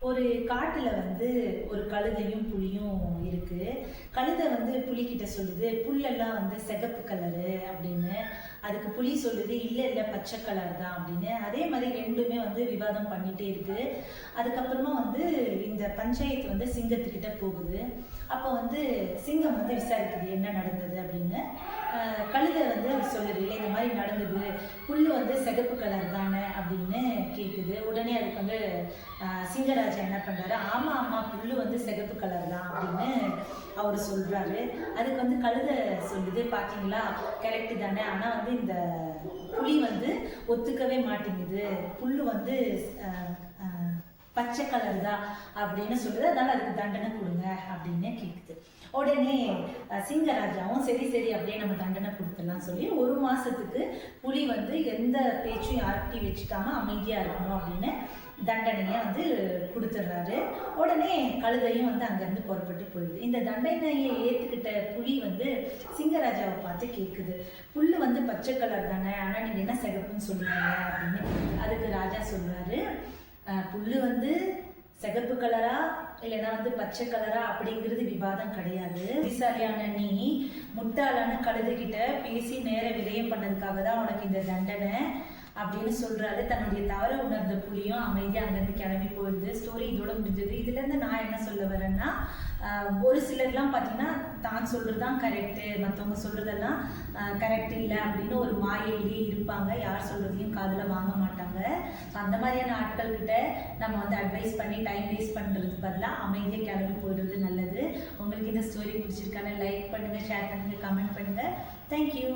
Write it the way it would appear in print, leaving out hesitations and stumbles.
ஒரு காட்டுல ஒரு கழுதையும் புலியும் இருக்கு. கழுதை புலிகிட்ட சொல்லுது, புல்லெல்லாம் சிகப்பு கலரு அப்படின்னு. அதுக்கு புலி சொல்லுது, இல்ல இல்ல பச்சை கலர் தான் அப்படின்னு. அதே மாதிரி ரெண்டுமே விவாதம் பண்ணிட்டே இருக்கு. அதுக்கப்புறமா இந்த பஞ்சாயத்து சிங்கத்துக்கிட்ட போகுது. அப்போ சிங்கம் விசாரிக்குது என்ன நடந்தது அப்படின்னு. கழுதை சொல்லுது, இல்லை இந்த மாதிரி நடந்தது, புல்லு சிகப்பு கலர் தானே அப்படின்னு கேட்குது. உடனே அதுக்கு சிங்கராஜா என்ன பண்றாரு, ஆமா ஆமா புல்லு சிகப்பு கலர் தான் அப்படின்னு அவர் சொல்றாரு. அதுக்கு கழுதை சொல்லுது, பாத்தீங்களா கரெக்டு தானே, ஆனா இந்த புலி ஒத்துக்கவே மாட்டேங்குது, புல்லு பச்சை கலர் தான் அப்படின்னு சொல்லுது, அதனால அதுக்கு தண்டனை கொடுங்க அப்படின்னு கேட்குது. உடனே சிங்கராஜாவும் சரி சரி அப்படியே நம்ம தண்டனை கொடுத்துடலாம் சொல்லி 1 மாசத்துக்கு புலி எந்த பேச்சும் யார்கிட்டையும் வச்சுக்காம அமைதியா இருக்கணும் அப்படின்னு தண்டனையை கொடுத்துட்றாரு. உடனே கழுதையும் அங்கேருந்து புறப்பட்டு போயிடுது. இந்த தண்டனையை ஏற்றுக்கிட்ட புலி சிங்கராஜாவை பார்த்து கேட்குது, புல்லு பச்சை கலர் தானே, ஆனால் நீங்கள் என்ன சிகப்புன்னு சொல்லுங்க அப்படின்னு. அதுக்கு ராஜா சொல்றாரு, புல்லு சிகப்பு கலரா இல்லைன்னா பச்சை கலரா அப்படிங்கிறது விவாதம் கிடையாது. புத்திசாலியான நீ முட்டாளான கழுதைகிட்ட பேசி நேர விரயம் பண்ணதுக்காக தான் உனக்கு இந்த தண்டனை அப்படின்னு சொல்றாரு. தன்னுடைய தவற உணர்ந்த புலியும் அமைதியாக அங்கேருந்து கிளம்பி போயிடுது. ஸ்டோரி இதோட முடிஞ்சது. இதுலேருந்து நான் என்ன சொல்ல வரேன்னா, ஒரு சிலர்லாம் பார்த்தீங்கன்னா தான் சொல்கிறது தான் கரெக்டு, மற்றவங்க சொல்கிறதெல்லாம் கரெக்ட் இல்லை அப்படின்னு ஒரு மாயிலே இருப்பாங்க. யார் சொல்கிறதையும் காதில் வாங்க மாட்டாங்க. ஸோ அந்த மாதிரியான ஆட்கள்கிட்ட நம்ம அட்வைஸ் பண்ணி டைம் வேஸ்ட் பண்ணுறதுக்கு பதிலாக அமைதியாக கிளம்பி போயிடுறது நல்லது. உங்களுக்கு இந்த ஸ்டோரி பிடிச்சிருக்கான லைக் பண்ணுங்கள், ஷேர் பண்ணுங்கள், கமெண்ட் பண்ணுங்கள். தேங்க்யூ.